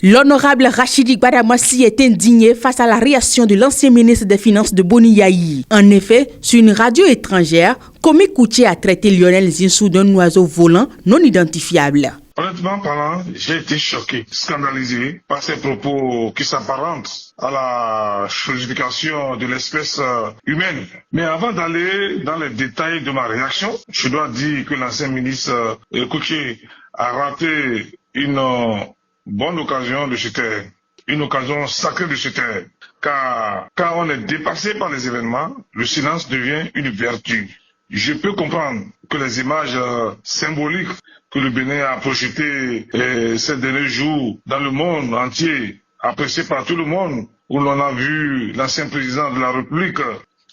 L'honorable Rachidi Gbadamassi est indigné face à la réaction de l'ancien ministre des Finances de Boni Yayi. En effet, sur une radio étrangère, Komi Kouché a traité Lionel Zinsou d'un oiseau volant non identifiable. Honnêtement parlant, j'ai été choqué, scandalisé par ces propos qui s'apparentent à la chosification de l'espèce humaine. Mais avant d'aller dans les détails de ma réaction, je dois dire que l'ancien ministre Kouché a raté une bonne occasion de se taire, une occasion sacrée de se taire. Car quand on est dépassé par les événements, le silence devient une vertu. Je peux comprendre que les images symboliques que le Bénin a projetées ces derniers jours dans le monde entier, appréciées par tout le monde, où l'on a vu l'ancien président de la République,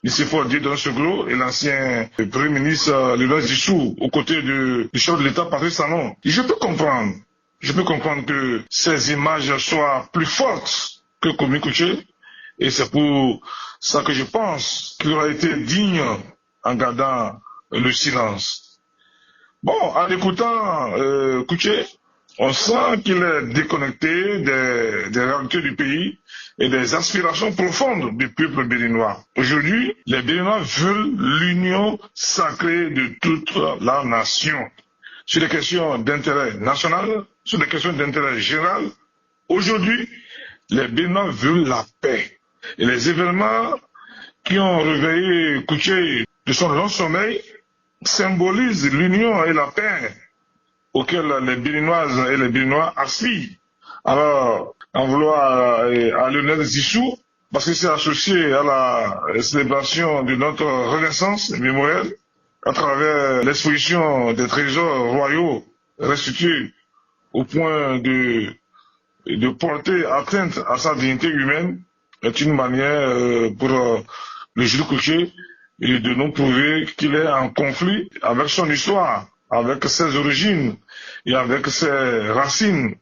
M. Fordier Donsegro, et l'ancien Premier ministre Lionel Zinsou, aux côtés du chef de l'État Patrice Talon. Je peux comprendre que ces images soient plus fortes que Komi Kouché, et c'est pour ça que je pense qu'il aurait été digne en gardant le silence. Bon, en écoutant Kouché, on sent qu'il est déconnecté des réalités du pays et des aspirations profondes du peuple béninois. Aujourd'hui, les Béninois veulent l'union sacrée de toute la nation. Sur des questions d'intérêt national, sur des questions d'intérêt général, aujourd'hui, les Béninois veulent la paix. Et les événements qui ont réveillé Kouché de son long sommeil symbolisent l'union et la paix auxquelles les Béninoises et les Béninois aspirent. Alors, en vouloir à Lionel Zinsou, parce que c'est associé à la célébration de notre renaissance mémorielle, à travers l'exposition des trésors royaux restitués au point de porter atteinte à sa dignité humaine, est une manière pour le juge Kouché et de nous prouver qu'il est en conflit avec son histoire, avec ses origines et avec ses racines.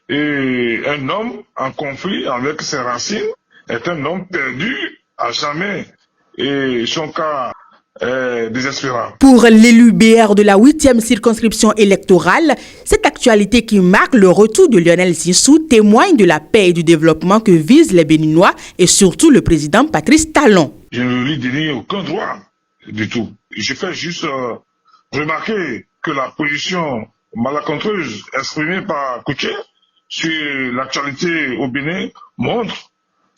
Et un homme en conflit avec ses racines est un homme perdu à jamais. Et son cas est désespérant. Pour l'élu BR de la 8e circonscription électorale, cette actualité qui marque le retour de Lionel Zinsou témoigne de la paix et du développement que visent les Béninois et surtout le président Patrice Talon. Je ne lui dénie aucun droit du tout. Je fais juste remarquer que la position malencontreuse exprimée par Kouché sur l'actualité au Bénin montre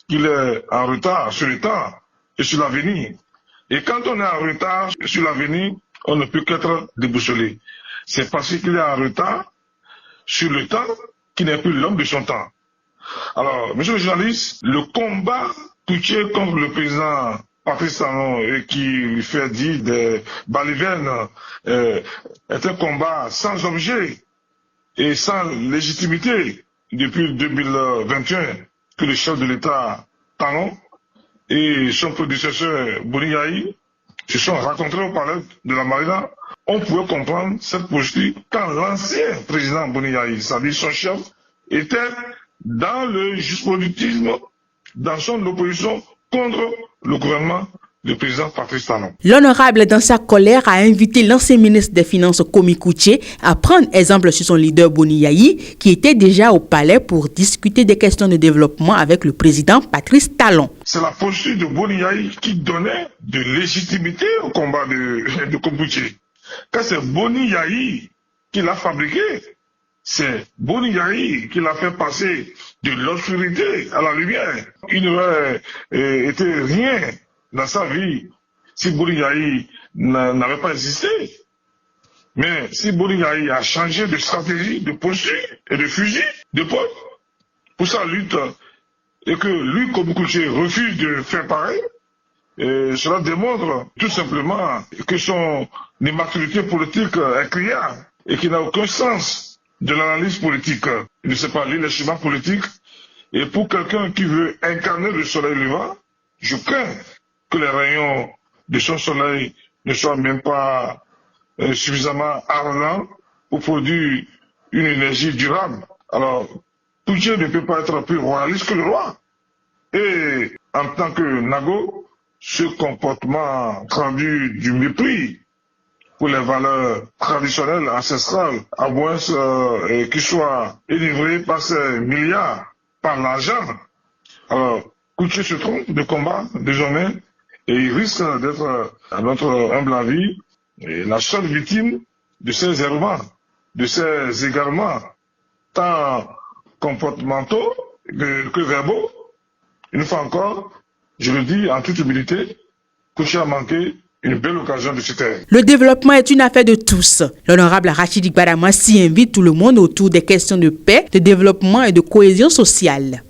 qu'il est en retard sur le temps et sur l'avenir. Et quand on est en retard sur l'avenir, on ne peut qu'être déboussolé. C'est parce qu'il est en retard sur le temps qu'il n'est plus l'homme de son temps. Alors, monsieur le journaliste, le combat Kouché contre le président Patrice Talon et qui fait dire des balivernes est un combat sans objet et sans légitimité depuis 2021 que le chef de l'État Talon et son prédécesseur Boni Yayi se sont rencontrés au palais de la Marina. On pouvait comprendre cette posture quand l'ancien président Boni Yayi, c'est-à-dire son chef, était dans le jusqu'au-boutisme, dans son opposition contre le gouvernement du président Patrice Talon. L'honorable, dans sa colère, a invité l'ancien ministre des Finances Komi Kouché à prendre exemple sur son leader Boni Yayi, qui était déjà au palais pour discuter des questions de développement avec le président Patrice Talon. C'est la posture de Boni Yayi qui donnait de légitimité au combat de Komi Kouché. Quand c'est Boni Yayi qui l'a fabriqué, c'est Boni Yayi qui l'a fait passer de l'obscurité à la lumière. Il n'aurait été rien dans sa vie si Boni Yayi n'avait pas existé. Mais si Boni Yayi a changé de stratégie, de posture et de fusil d'épaule pour sa lutte, et que lui, Komi Kouché, refuse de faire pareil, cela démontre tout simplement que son immaturité politique est criarde et qu'il n'a aucun sens de l'analyse politique. Il ne sait pas lire les schémas politiques. Et pour quelqu'un qui veut incarner le soleil levant, je crains que les rayons de son soleil ne soient même pas suffisamment ardents pour produire une énergie durable. Alors, Kouché ne peut pas être plus royaliste que le roi. Et en tant que Nago, ce comportement traduit du mépris pour les valeurs traditionnelles, ancestrales, à moins qui soient délivrées par ces milliards, par l'argent. Alors, Kouché se trompe de combat désormais et il risque d'être, à notre humble avis, la seule victime de ces errements, de ces égarements, tant comportementaux que verbaux. Une fois encore, je le dis en toute humilité, Kouché a manqué une belle occasion de se taire. Le développement est une affaire de tous. L'honorable Rachidi Gbadamassi invite tout le monde autour des questions de paix, de développement et de cohésion sociale.